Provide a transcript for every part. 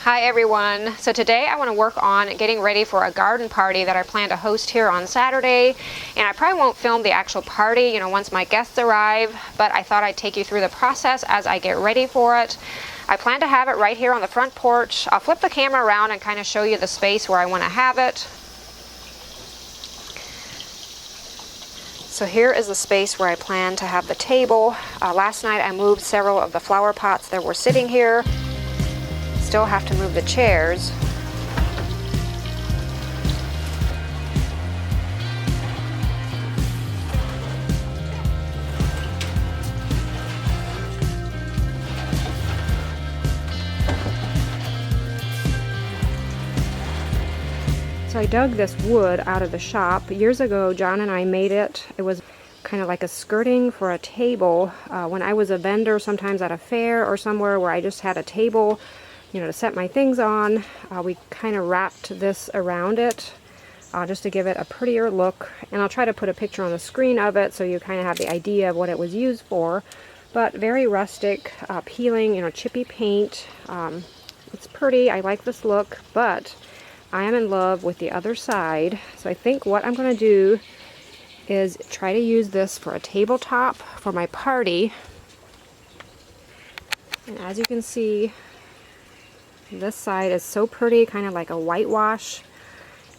Hi everyone. So today I want to work on getting ready for a garden party that I plan to host here on Saturday. And I probably won't film the actual party, once my guests arrive, but I thought I'd take you through the process as I get ready for it. I plan to have it right here on the front porch. I'll flip the camera around and kind of show you the space where I want to have it. So here is the space where I plan to have the table. Last night I moved several of the flower pots that were sitting here. Still have to move the chairs. So I dug this wood out of the shop. Years ago, John and I made it. It was kind of like a skirting for a table. When I was a vendor, sometimes at a fair or somewhere where I just had a table, to set my things on, we kind of wrapped this around it just to give it a prettier look. And I'll try to put a picture on the screen of it so you kind of have the idea of what it was used for. But very rustic, peeling, chippy paint. It's pretty. I like this look, but I am in love with the other side. So I think what I'm going to do is try to use this for a tabletop for my party. And as you can see, this side is so pretty, kind of like a whitewash.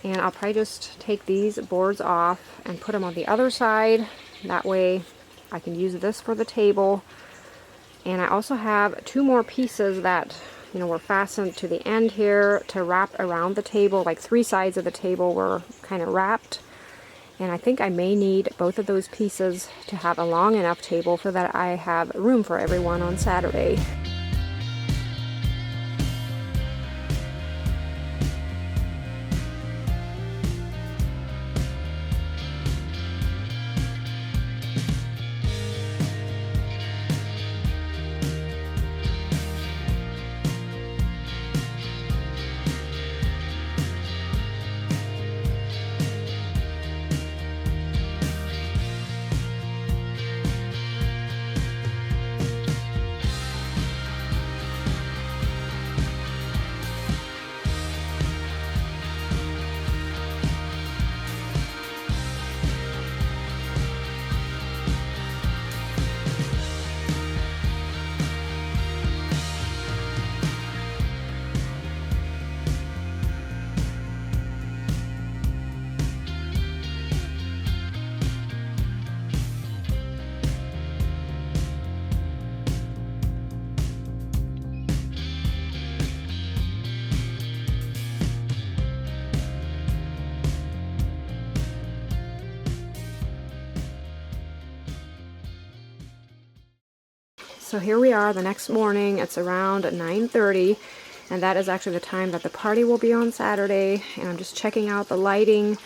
And I'll probably just take these boards off and put them on the other side. That way I can use this for the table. And I also have two more pieces that were fastened to the end here to wrap around the table. Like three sides of the table were kind of wrapped. And I think I may need both of those pieces to have a long enough table so that I have room for everyone on Saturday. So here we are the next morning. It's around 9:30, and that is actually the time that the party will be on Saturday. And I'm just checking out the lighting.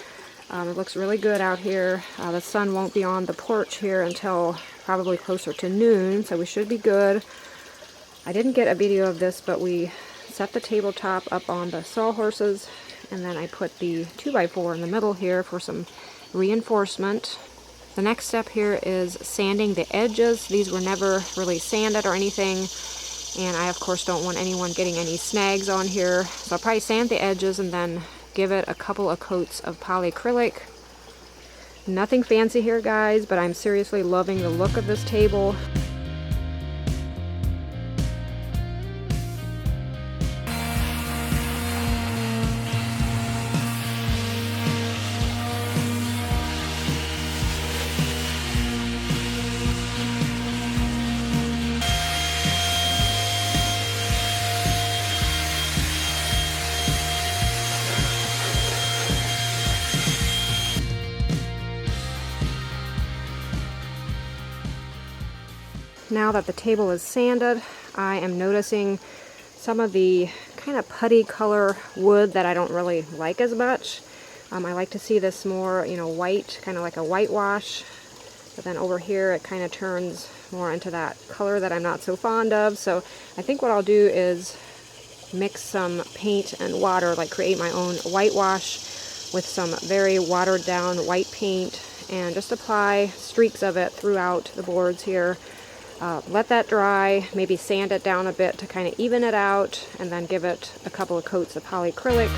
It looks really good out here. The sun won't be on the porch here until probably closer to noon, so we should be good. I didn't get a video of this, but we set the tabletop up on the sawhorses, and then I put the 2x4 in the middle here for some reinforcement. The next step here is sanding the edges. These were never really sanded or anything, and I of course don't want anyone getting any snags on here. So I'll probably sand the edges and then give it a couple of coats of polyacrylic. Nothing fancy here, guys, but I'm seriously loving the look of this table. Now that the table is sanded, I am noticing some of the kind of putty color wood that I don't really like as much. I like to see this more, white, kind of like a whitewash. But then over here it kind of turns more into that color that I'm not so fond of. So I think what I'll do is mix some paint and water, like create my own whitewash with some very watered down white paint, and just apply streaks of it throughout the boards here. Let that dry, maybe sand it down a bit to kind of even it out, and then give it a couple of coats of polyacrylic.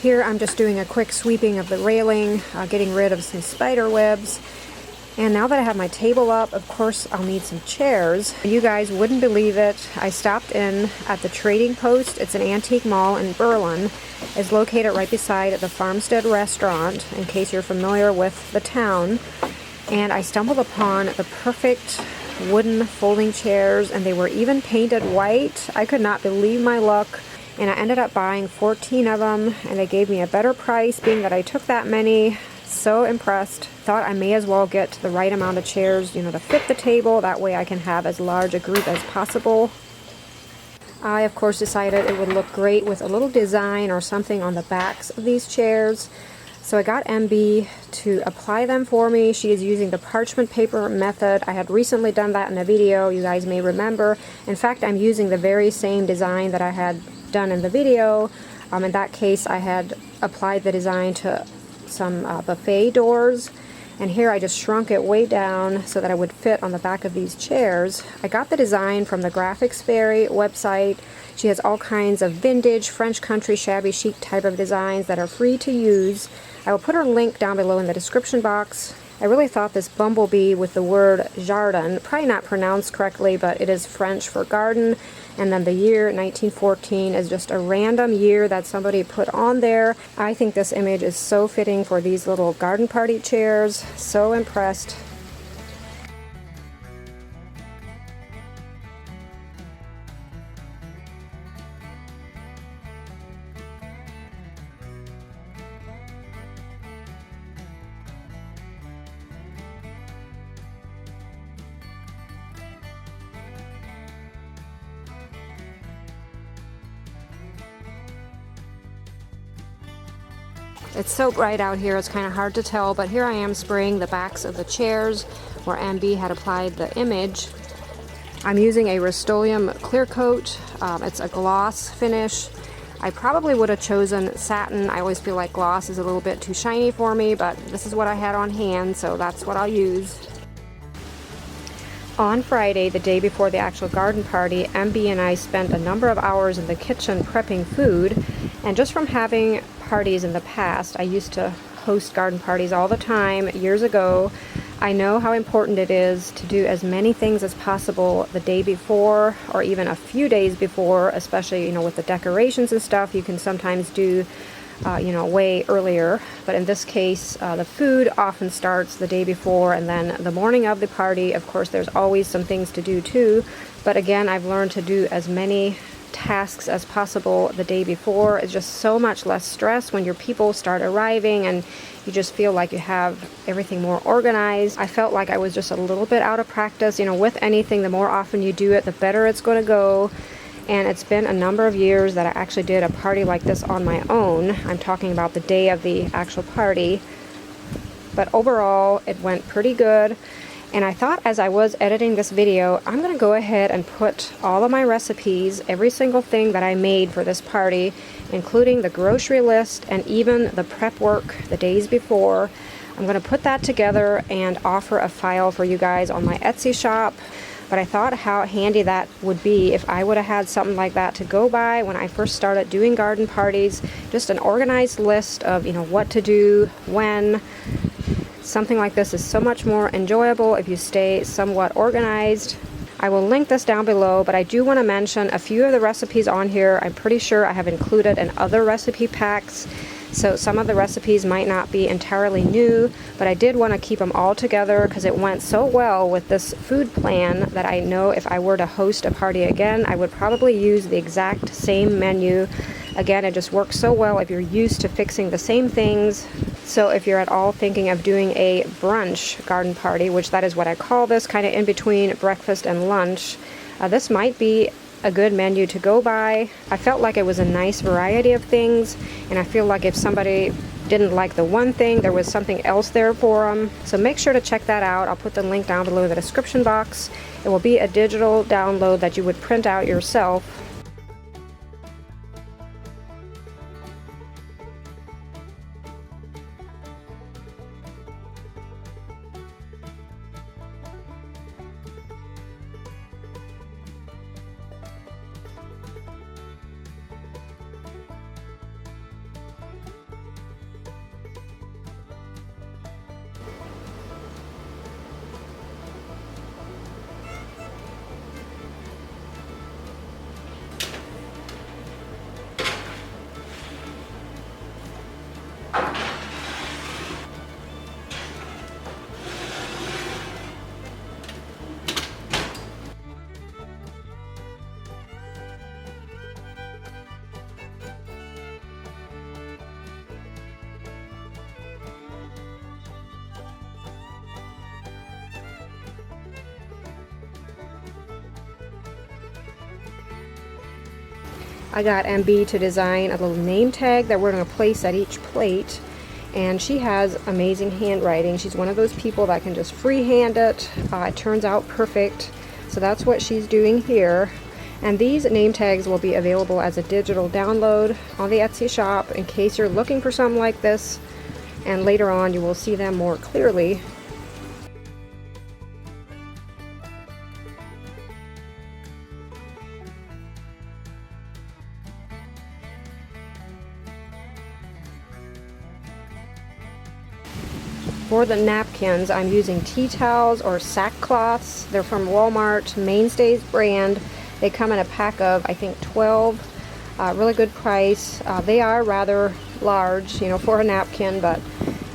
Here I'm just doing a quick sweeping of the railing, getting rid of some spider webs. And now that I have my table up, of course I'll need some chairs. You guys wouldn't believe it. I stopped in at the Trading Post. It's an antique mall in Berlin. It's located right beside the Farmstead restaurant, in case you're familiar with the town. And I stumbled upon the perfect wooden folding chairs, and they were even painted white. I could not believe my luck. And I ended up buying 14 of them, and they gave me a better price, being that I took that many. So impressed. Thought I may as well get the right amount of chairs, to fit the table. That way I can have as large a group as possible. I, of course, decided it would look great with a little design or something on the backs of these chairs. So I got MB to apply them for me. She is using the parchment paper method. I had recently done that in a video, you guys may remember. In fact, I'm using the very same design that I had done in the video. In that case, I had applied the design to some buffet doors, and here I just shrunk it way down so that it would fit on the back of these chairs. I got the design from the Graphics Fairy website. She has all kinds of vintage, French country, shabby chic type of designs that are free to use. I will put her link down below in the description box. I really thought this bumblebee with the word jardin, probably not pronounced correctly, but it is French for garden. And then the year 1914 is just a random year that somebody put on there. I think this image is so fitting for these little garden party chairs. So impressed. It's so bright out here, it's kind of hard to tell, but here I am spraying the backs of the chairs where MB had applied the image. I'm using a Rust-Oleum clear coat. It's a gloss finish. I probably would have chosen satin. I always feel like gloss is a little bit too shiny for me, but this is what I had on hand, so that's what I'll use. On Friday, the day before the actual garden party, MB and I spent a number of hours in the kitchen prepping food, and just from having parties in the past, I used to host garden parties all the time years ago. I know how important it is to do as many things as possible the day before or even a few days before, especially with the decorations and stuff. You can sometimes do way earlier, but in this case the food often starts the day before, and then the morning of the party, of course, there's always some things to do too. But again, I've learned to do as many tasks as possible the day before. It's just so much less stress when your people start arriving, and you just feel like you have everything more organized. I felt like I was just a little bit out of practice. With anything, the more often you do it, the better it's going to go. And it's been a number of years that I actually did a party like this on my own. I'm talking about the day of the actual party. But overall, it went pretty good. And I thought, as I was editing this video, I'm going to go ahead and put all of my recipes, every single thing that I made for this party, including the grocery list and even the prep work the days before. I'm going to put that together and offer a file for you guys on my Etsy shop. but I thought how handy that would be if I would have had something like that to go by when I first started doing garden parties. Just an organized list of, what to do, when. Something like this is so much more enjoyable if you stay somewhat organized. I will link this down below, but I do want to mention a few of the recipes on here I'm pretty sure I have included in other recipe packs. So some of the recipes might not be entirely new, but I did want to keep them all together because it went so well with this food plan that I know if I were to host a party again, I would probably use the exact same menu. Again, it just works so well if you're used to fixing the same things. So if you're at all thinking of doing a brunch garden party, which that is what I call this, kind of in between breakfast and lunch, this might be a good menu to go by. I felt like it was a nice variety of things, and I feel like if somebody didn't like the one thing, there was something else there for them. So make sure to check that out. I'll put the link down below in the description box. It will be a digital download that you would print out yourself. I got MB to design a little name tag that we're going to place at each plate, and she has amazing handwriting. She's one of those people that can just freehand it. It turns out perfect. So that's what she's doing here. And these name tags will be available as a digital download on the Etsy shop in case you're looking for something like this, and later on you will see them more clearly. For the napkins, I'm using tea towels or sackcloths. They're from Walmart, Mainstays brand. They come in a pack of, I think, 12. Really good price. They are rather large, for a napkin, but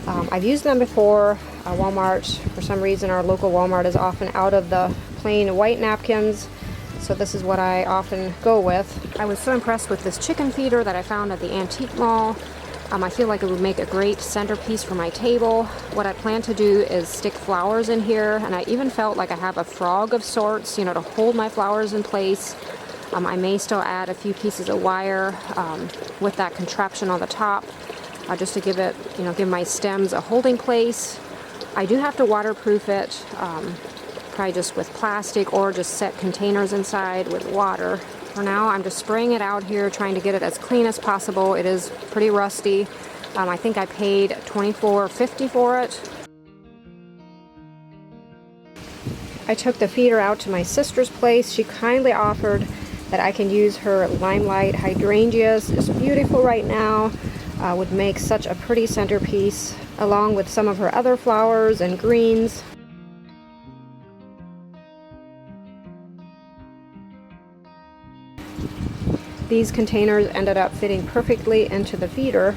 I've used them before. Walmart, for some reason, our local Walmart is often out of the plain white napkins, so this is what I often go with. I was so impressed with this chicken feeder that I found at the antique mall. I feel like it would make a great centerpiece for my table. What I plan to do is stick flowers in here, and I even felt like I have a frog of sorts, to hold my flowers in place. I may still add a few pieces of wire with that contraption on the top, just to give it, give my stems a holding place. I do have to waterproof it, probably just with plastic or just set containers inside with water. For now, I'm just spraying it out here, trying to get it as clean as possible. It is pretty rusty. I think I paid $24.50 for it. I took the feeder out to my sister's place. She kindly offered that I can use her limelight hydrangeas. It's beautiful right now. Would make such a pretty centerpiece, along with some of her other flowers and greens. These containers ended up fitting perfectly into the feeder.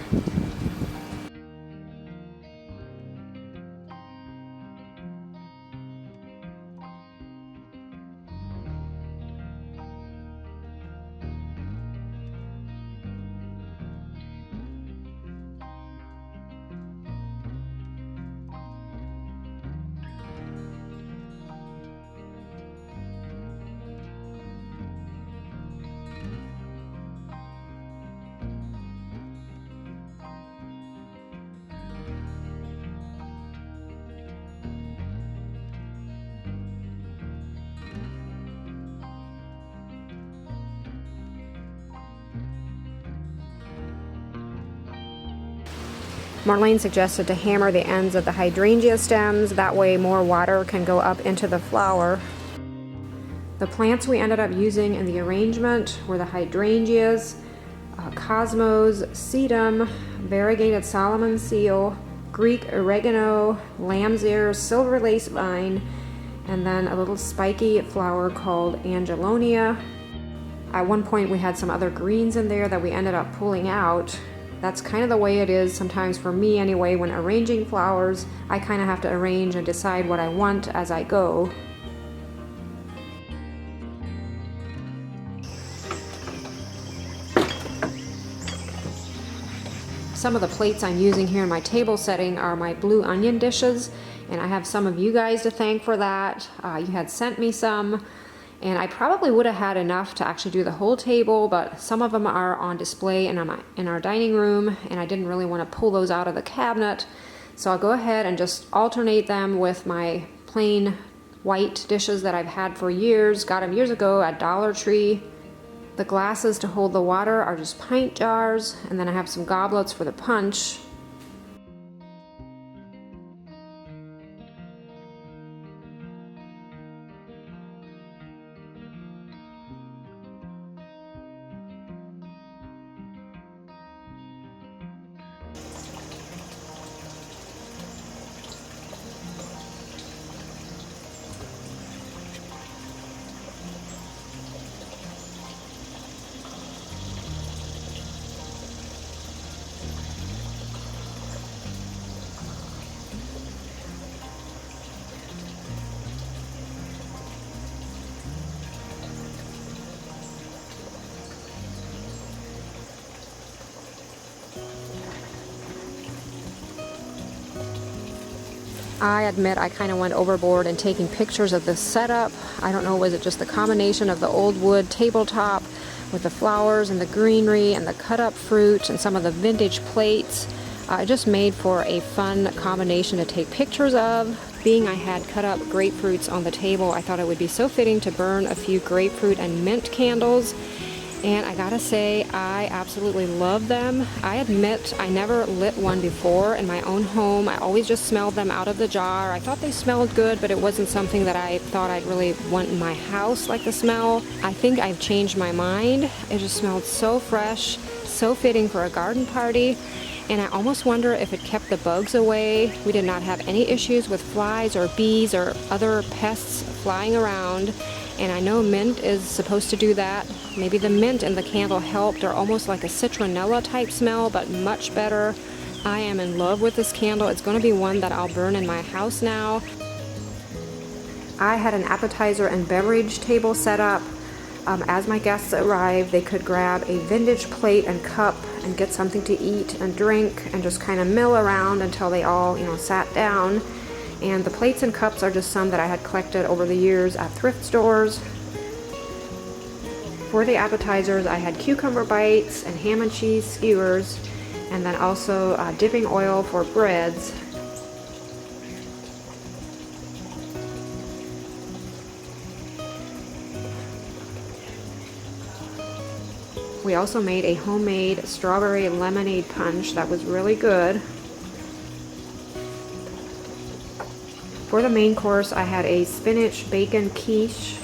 Marlene suggested to hammer the ends of the hydrangea stems, that way more water can go up into the flower. The plants we ended up using in the arrangement were the hydrangeas, cosmos, sedum, variegated Solomon seal, Greek oregano, lamb's ear, silver lace vine, and then a little spiky flower called angelonia. At one point we had some other greens in there that we ended up pulling out. That's kind of the way it is sometimes for me anyway. When arranging flowers, I kind of have to arrange and decide what I want as I go. Some of the plates I'm using here in my table setting are my blue onion dishes, and I have some of you guys to thank for that. You had sent me some, and I probably would have had enough to actually do the whole table, but some of them are on display in our dining room, and I didn't really want to pull those out of the cabinet. So I'll go ahead and just alternate them with my plain white dishes that I've had for years. Got them years ago at Dollar Tree. The glasses to hold the water are just pint jars, and then I have some goblets for the punch. I admit I kind of went overboard in taking pictures of this setup. I don't know, was it just the combination of the old wood tabletop with the flowers and the greenery and the cut up fruit and some of the vintage plates. It just made for a fun combination to take pictures of. Being I had cut up grapefruits on the table, I thought it would be so fitting to burn a few grapefruit and mint candles. And I gotta say, I absolutely love them. I admit I never lit one before in my own home. I always just smelled them out of the jar. I thought they smelled good, but it wasn't something that I thought I'd really want in my house, like the smell. I think I've changed my mind. It just smelled so fresh, so fitting for a garden party. And I almost wonder if it kept the bugs away. We did not have any issues with flies or bees or other pests flying around. And I know mint is supposed to do that. Maybe the mint in the candle helped, or almost like a citronella type smell, but much better. I am in love with this candle. It's going to be one that I'll burn in my house now. I had an appetizer and beverage table set up. As my guests arrived, they could grab a vintage plate and cup and get something to eat and drink and just kind of mill around until they all, sat down. And the plates and cups are just some that I had collected over the years at thrift stores. For the appetizers, I had cucumber bites and ham and cheese skewers, and then also dipping oil for breads. We also made a homemade strawberry lemonade punch that was really good. For the main course, I had a spinach bacon quiche,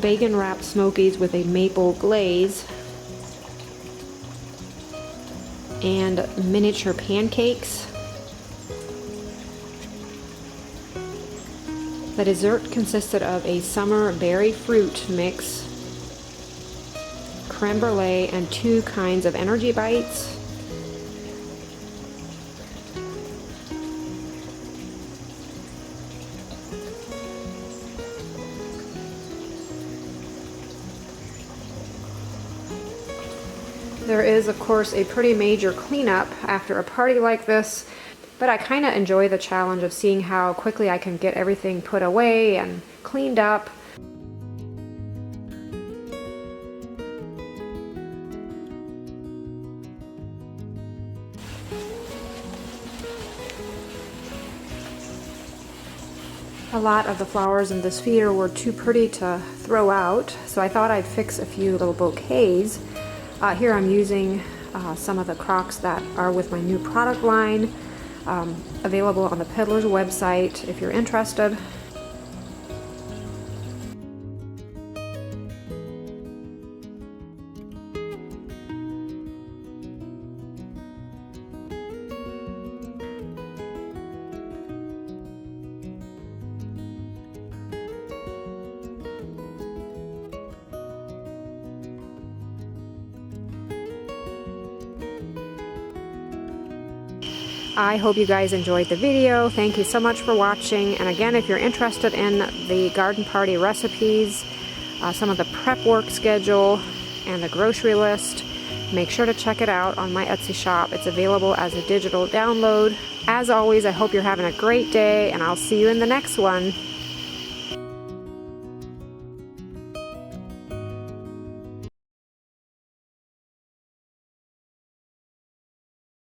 bacon wrapped smokies with a maple glaze, and miniature pancakes. The dessert consisted of a summer berry fruit mix, creme brulee, and 2 kinds of energy bites. There is, of course, a pretty major cleanup after a party like this, but I kind of enjoy the challenge of seeing how quickly I can get everything put away and cleaned up. A lot of the flowers in this feeder were too pretty to throw out, so I thought I'd fix a few little bouquets. Here I'm using some of the crocks that are with my new product line, available on the Peddler's website if you're interested. I hope you guys enjoyed the video. Thank you so much for watching. And again, if you're interested in the garden party recipes, some of the prep work schedule, and the grocery list, make sure to check it out on my Etsy shop. It's available as a digital download. As always, I hope you're having a great day, and I'll see you in the next one.